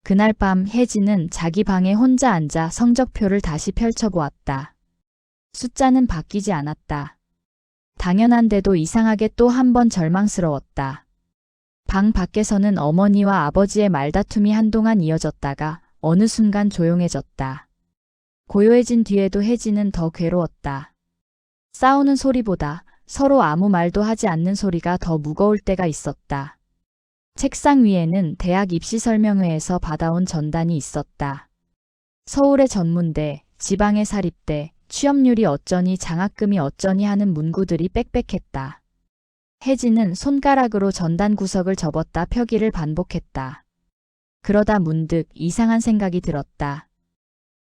그날 밤 혜진은 자기 방에 혼자 앉아 성적표를 다시 펼쳐보았다. 숫자는 바뀌지 않았다. 당연한데도 이상하게 또 한 번 절망스러웠다. 방 밖에서는 어머니와 아버지의 말다툼이 한동안 이어졌다가 어느 순간 조용해졌다. 고요해진 뒤에도 혜진은 더 괴로웠다. 싸우는 소리보다 서로 아무 말도 하지 않는 소리가 더 무거울 때가 있었다. 책상 위에는 대학 입시 설명회에서 받아온 전단이 있었다. 서울의 전문대, 지방의 사립대, 취업률이 어쩌니 장학금이 어쩌니 하는 문구들이 빽빽했다. 혜진은 손가락으로 전단 구석을 접었다 펴기를 반복했다. 그러다 문득 이상한 생각이 들었다.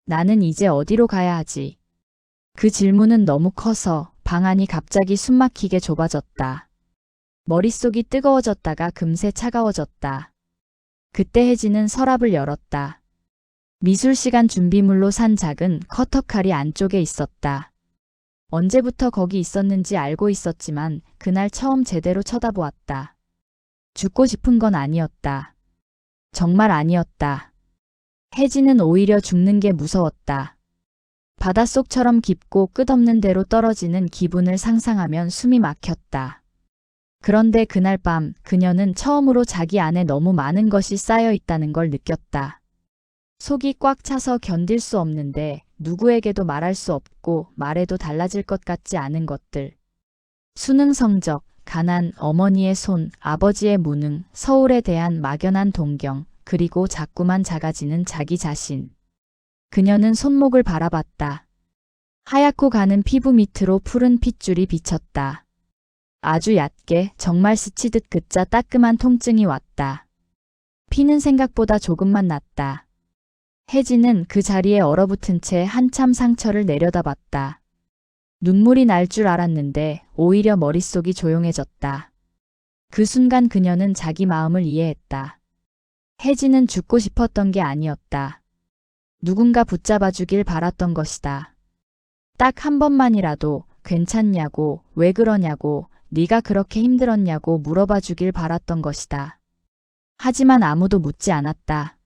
나는 이제 어디로 가야 하지? 그 질문은 너무 커서 방 안이 갑자기 숨막히게 좁아졌다. 머릿속이 뜨거워졌다가 금세 차가워졌다. 그때 혜진은 서랍을 열었다. 미술시간 준비물로 산 작은 커터칼이 안쪽에 있었다. 언제부터 거기 있었는지 알고 있었지만 그날 처음 제대로 쳐다보았다. 죽고 싶은 건 아니었다. 정말 아니었다. 혜진은 오히려 죽는 게 무서웠다. 바닷속처럼 깊고 끝없는 데로 떨어지는 기분을 상상하면 숨이 막혔다. 그런데 그날 밤 그녀는 처음으로 자기 안에 너무 많은 것이 쌓여 있다는 걸 느꼈다. 속이 꽉 차서 견딜 수 없는데 누구에게도 말할 수 없고 말해도 달라질 것 같지 않은 것들. 수능 성적, 가난, 어머니의 손, 아버지의 무능, 서울에 대한 막연한 동경, 그리고 자꾸만 작아지는 자기 자신. 그녀는 손목을 바라봤다. 하얗고 가는 피부 밑으로 푸른 핏줄이 비쳤다. 아주 얕게 정말 스치듯 그자 따끔한 통증이 왔다. 피는 생각보다 조금만 났다. 혜진은 그 자리에 얼어붙은 채 한참 상처를 내려다봤다. 눈물이 날 줄 알았는데 오히려 머릿속이 조용해졌다. 그 순간 그녀는 자기 마음을 이해했다. 혜진은 죽고 싶었던 게 아니었다. 누군가 붙잡아주길 바랐던 것이다. 딱 한 번만이라도 괜찮냐고, 왜 그러냐고, 네가 그렇게 힘들었냐고 물어봐 주길 바랐던 것이다. 하지만 아무도 묻지 않았다.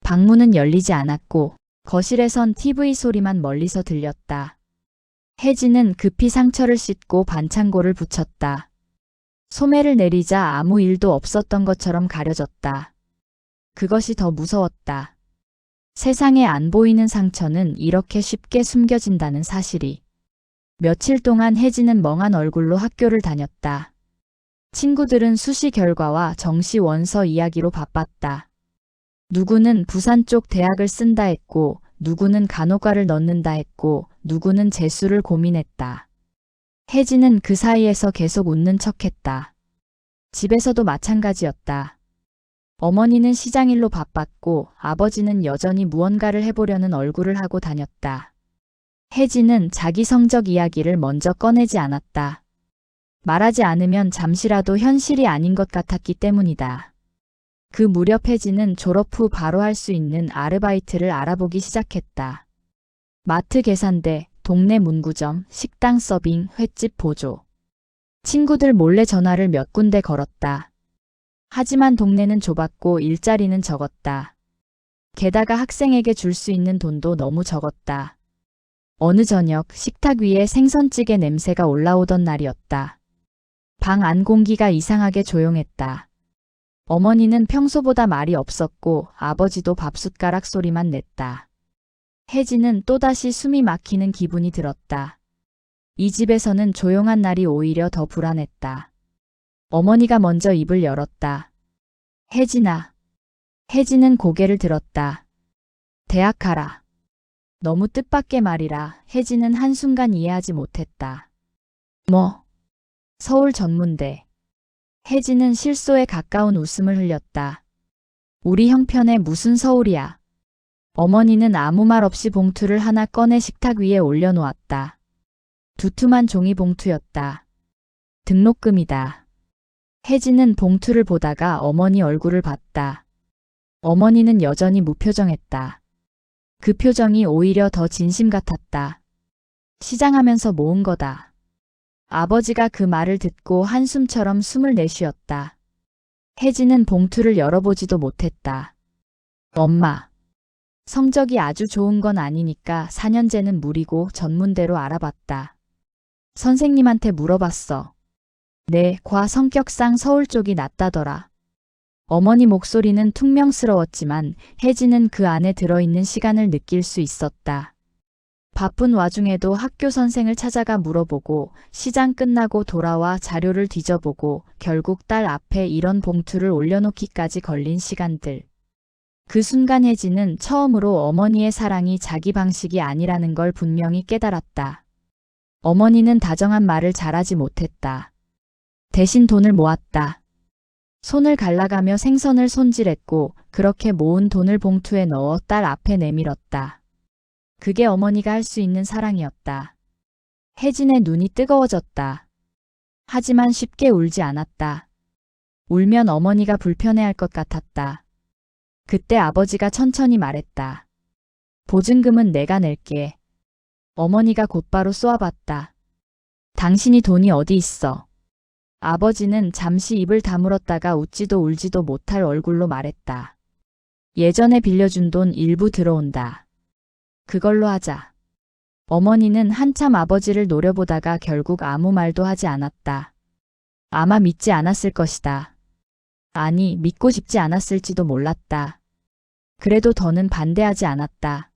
방문은 열리지 않았고 거실에선 TV 소리만 멀리서 들렸다. 혜진은 급히 상처를 씻고 반창고를 붙였다. 소매를 내리자 아무 일도 없었던 것처럼 가려졌다. 그것이 더 무서웠다. 세상에 안 보이는 상처는 이렇게 쉽게 숨겨진다는 사실이. 며칠 동안 혜진은 멍한 얼굴로 학교를 다녔다. 친구들은 수시 결과와 정시 원서 이야기로 바빴다. 누구는 부산 쪽 대학을 쓴다 했고, 누구는 간호과를 넣는다 했고, 누구는 재수를 고민했다. 혜진은 그 사이에서 계속 웃는 척했다. 집에서도 마찬가지였다. 어머니는 시장일로 바빴고 아버지는 여전히 무언가를 해보려는 얼굴을 하고 다녔다. 혜진은 자기 성적 이야기를 먼저 꺼내지 않았다. 말하지 않으면 잠시라도 현실이 아닌 것 같았기 때문이다. 그 무렵 혜진은 졸업 후 바로 할 수 있는 아르바이트를 알아보기 시작했다. 마트 계산대, 동네 문구점, 식당 서빙, 횟집 보조. 친구들 몰래 전화를 몇 군데 걸었다. 하지만 동네는 좁았고 일자리는 적었다. 게다가 학생에게 줄 수 있는 돈도 너무 적었다. 어느 저녁 식탁 위에 생선찌개 냄새가 올라오던 날이었다. 방 안 공기가 이상하게 조용했다. 어머니는 평소보다 말이 없었고 아버지도 밥숟가락 소리만 냈다. 혜진은 또다시 숨이 막히는 기분이 들었다. 이 집에서는 조용한 날이 오히려 더 불안했다. 어머니가 먼저 입을 열었다. 혜진아. 혜진은 고개를 들었다. 대학 가라. 너무 뜻밖의 말이라 혜진은 한순간 이해하지 못했다. 뭐? 서울 전문대. 혜진은 실소에 가까운 웃음을 흘렸다. 우리 형편에 무슨 서울이야. 어머니는 아무 말 없이 봉투를 하나 꺼내 식탁 위에 올려놓았다. 두툼한 종이 봉투였다. 등록금이다. 혜진은 봉투를 보다가 어머니 얼굴을 봤다. 어머니는 여전히 무표정했다. 그 표정이 오히려 더 진심 같았다. 시장하면서 모은 거다. 아버지가 그 말을 듣고 한숨처럼 숨을 내쉬었다. 혜진은 봉투를 열어보지도 못했다. 엄마, 성적이 아주 좋은 건 아니니까 4년제는 무리고 전문대로 알아봤다. 선생님한테 물어봤어. 네, 과 성격상 서울 쪽이 낫다더라. 어머니 목소리는 퉁명스러웠지만 혜진은 그 안에 들어있는 시간을 느낄 수 있었다. 바쁜 와중에도 학교 선생을 찾아가 물어보고 시장 끝나고 돌아와 자료를 뒤져보고 결국 딸 앞에 이런 봉투를 올려놓기까지 걸린 시간들. 그 순간 혜진은 처음으로 어머니의 사랑이 자기 방식이 아니라는 걸 분명히 깨달았다. 어머니는 다정한 말을 잘하지 못했다. 대신 돈을 모았다. 손을 갈라가며 생선을 손질했고 그렇게 모은 돈을 봉투에 넣어 딸 앞에 내밀었다. 그게 어머니가 할 수 있는 사랑이었다. 혜진의 눈이 뜨거워졌다. 하지만 쉽게 울지 않았다. 울면 어머니가 불편해할 것 같았다. 그때 아버지가 천천히 말했다. 보증금은 내가 낼게. 어머니가 곧바로 쏘아봤다. 당신이 돈이 어디 있어? 아버지는 잠시 입을 다물었다가 웃지도 울지도 못할 얼굴로 말했다. 예전에 빌려준 돈 일부 들어온다. 그걸로 하자. 어머니는 한참 아버지를 노려보다가 결국 아무 말도 하지 않았다. 아마 믿지 않았을 것이다. 아니, 믿고 싶지 않았을지도 몰랐다. 그래도 더는 반대하지 않았다.